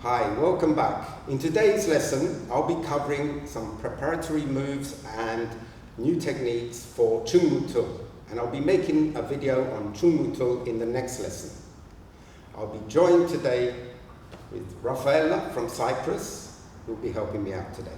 Hi, welcome back. In today's lesson, I'll be covering some preparatory moves and new techniques for Choong-Moo Tul, and I'll be making a video on Choong-Moo Tul in the next lesson. I'll be joined today with Rafaela from Cyprus, who will be helping me out today.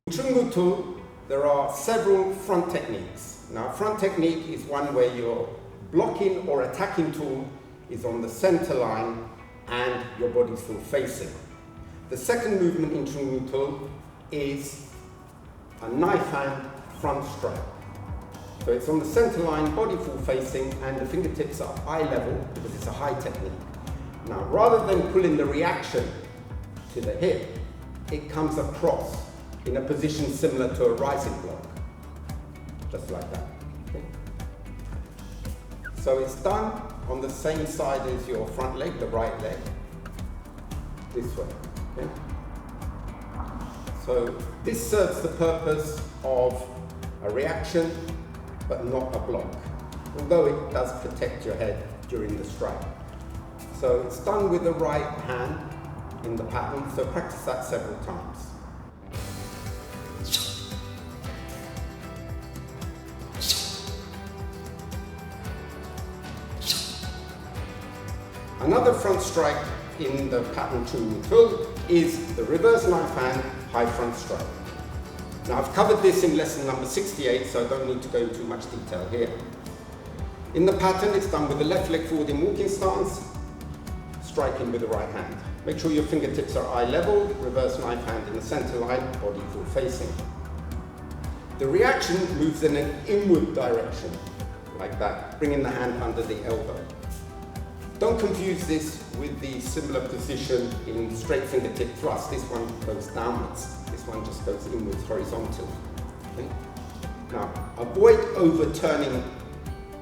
In Choong-Moo Tul, there are several front techniques. Now, a front technique is one where your blocking or attacking tool is on the center line and your body's full facing. The second movement in Choong-Moo Tul is a knife hand front strike. So it's on the center line, body full facing, and the fingertips are eye level because it's a high technique. Now, rather than pulling the reaction to the hip, it comes across in a position similar to a rising block, just like that. Okay? So it's done on the same side as your front leg, the right leg, this way. Okay? So this serves the purpose of a reaction, but not a block, although it does protect your head during the strike. So it's done with the right hand in the pattern, so practice that several times. Another front strike in the pattern Choong-Moo Tul is the reverse knife hand high front strike. Now, I've covered this in lesson number 68, so I don't need to go into much detail here. In the pattern, it's done with the left leg forward in walking stance, striking with the right hand. Make sure your fingertips are eye level, reverse knife hand in the center line, body full facing. The reaction moves in an inward direction, like that, bringing the hand under the elbow. Don't confuse this with the similar position in straight fingertip thrust. This one goes downwards. This one just goes inwards, horizontal. Okay? Now, avoid overturning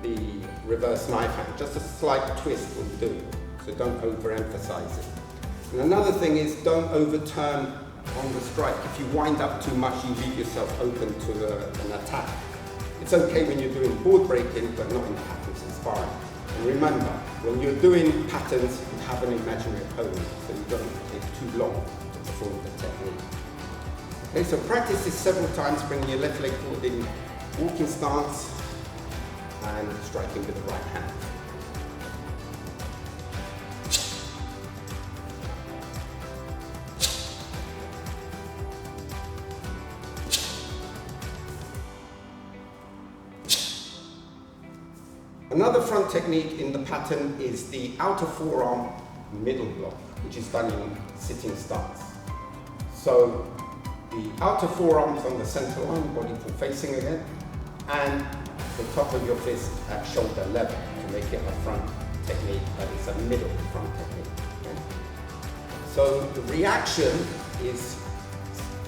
the reverse knife hand. Just a slight twist will do. So don't overemphasize it. And another thing is don't overturn on the strike. If you wind up too much, you leave yourself open to an attack. It's okay when you're doing board breaking, but not in patterns and sparring. And remember, when you're doing patterns, you have an imaginary opponent, so you don't take too long to perform the technique. Okay, so practice this several times, bringing your left leg forward in walking stance and striking with the right hand. Another front technique in the pattern is the outer forearm middle block, which is done in sitting stance. So the outer forearm is on the center line, body full facing again, and the top of your fist at shoulder level to make it a front technique, but it's a middle front technique. Okay? So the reaction is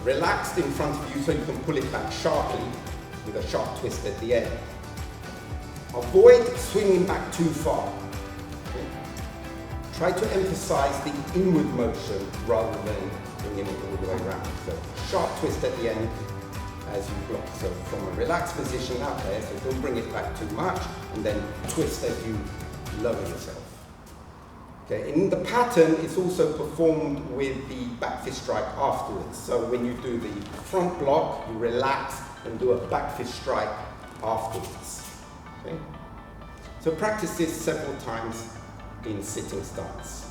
relaxed in front of you so you can pull it back sharply with a sharp twist at the end. Avoid swinging back too far. Okay? Try to emphasize the inward motion rather than bringing it all the way around. So sharp twist at the end as you block. So from a relaxed position out there, so don't bring it back too much, and then twist as you lower yourself. Okay? In the pattern, it's also performed with the back fist strike afterwards. So when you do the front block, you relax and do a back fist strike afterwards. Okay. So practice this several times in sitting stance.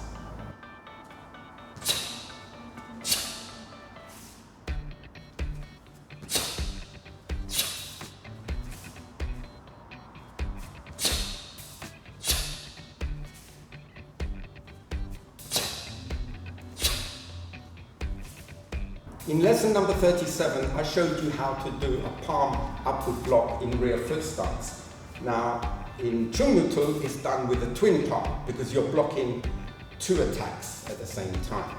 In lesson number 37, I showed you how to do a palm upward block in rear foot stance. Now, in Choong-Moo Tul, it's done with a twin palm because you're blocking two attacks at the same time.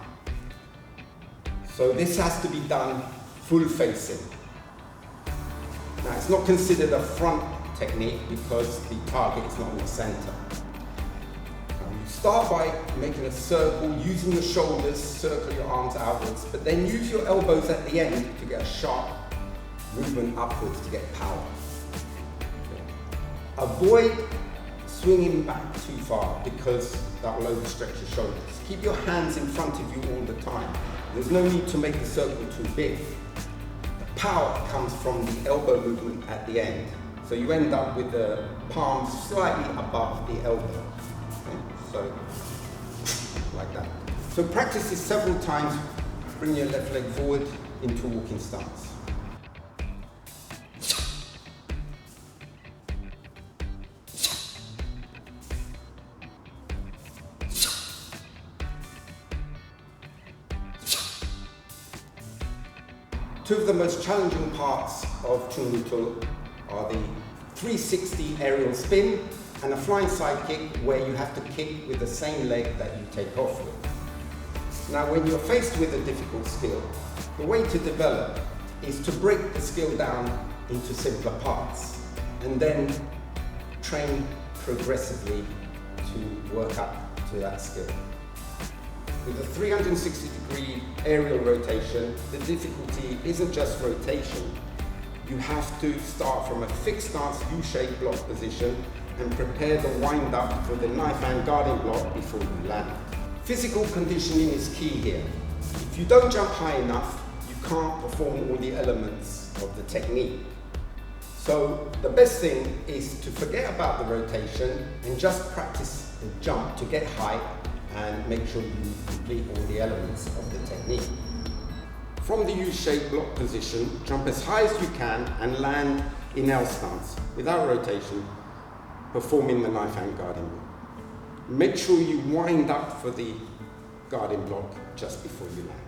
So this has to be done full facing. Now, it's not considered a front technique because the target is not in the center. You start by making a circle, using your shoulders, circle your arms outwards, but then use your elbows at the end to get a sharp movement upwards to get power. Avoid swinging back too far because that will overstretch your shoulders. Keep your hands in front of you all the time. There's no need to make the circle too big. The power comes from the elbow movement at the end. So you end up with the palms slightly above the elbow. Okay? So, like that. So practice this several times. Bring your left leg forward into a walking stance. Two of the most challenging parts of Choong-Moo Tul are the 360 aerial spin and a flying side kick where you have to kick with the same leg that you take off with. Now when you're faced with a difficult skill, the way to develop is to break the skill down into simpler parts and then train progressively to work up to that skill. With a 360-degree aerial rotation, the difficulty isn't just rotation. You have to start from a fixed stance U-shaped block position and prepare the wind-up for the knife hand guarding block before you land. Physical conditioning is key here. If you don't jump high enough, you can't perform all the elements of the technique. So the best thing is to forget about the rotation and just practice the jump to get height and make sure you complete all the elements of the technique. From the U-shaped block position, jump as high as you can and land in L stance without rotation, performing the knife hand guarding block. Make sure you wind up for the guarding block just before you land.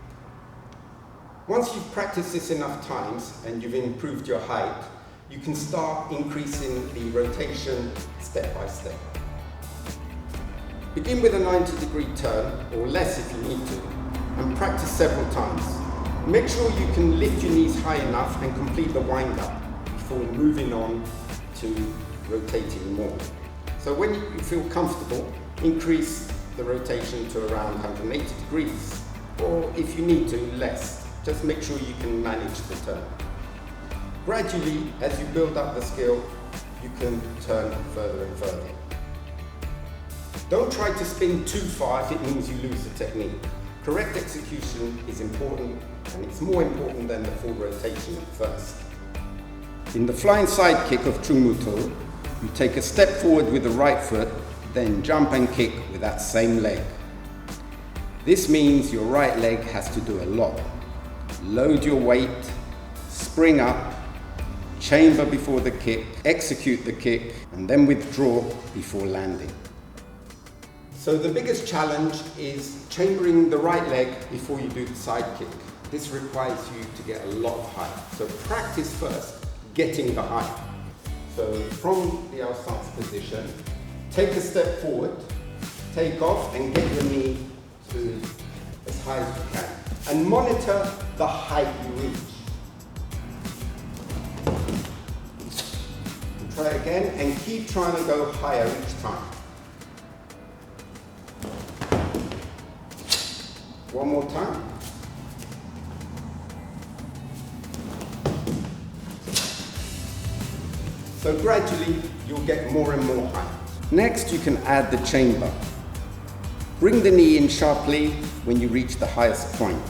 Once you've practiced this enough times and you've improved your height, you can start increasing the rotation step by step. Begin with a 90-degree turn, or less if you need to, and practice several times. Make sure you can lift your knees high enough and complete the wind-up before moving on to rotating more. So when you feel comfortable, increase the rotation to around 180 degrees, or if you need to, less. Just make sure you can manage the turn. Gradually, as you build up the skill, you can turn further and further. Don't try to spin too far if it means you lose the technique. Correct execution is important, and it's more important than the full rotation at first. In the flying side kick of Choong-Moo Tul, you take a step forward with the right foot, then jump and kick with that same leg. This means your right leg has to do a lot. Load your weight, spring up, chamber before the kick, execute the kick, and then withdraw before landing. So the biggest challenge is chambering the right leg before you do the side kick. This requires you to get a lot of height. So practice first getting the height. So from the L stance position, take a step forward, take off and get your knee to as high as you can. And monitor the height you reach. And try again and keep trying to go higher each time. One more time. So gradually, you'll get more and more height. Next, you can add the chamber. Bring the knee in sharply when you reach the highest point.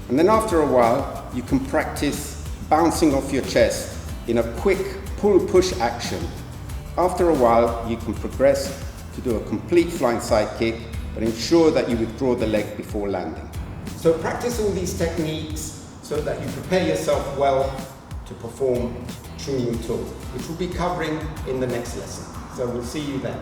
And then after a while, you can practice bouncing off your chest in a quick pull-push action. After a while, you can progress to do a complete flying side kick, but ensure that you withdraw the leg before landing. So practice all these techniques so that you prepare yourself well to perform Choong-Moo Tul, which we'll be covering in the next lesson. So we'll see you then.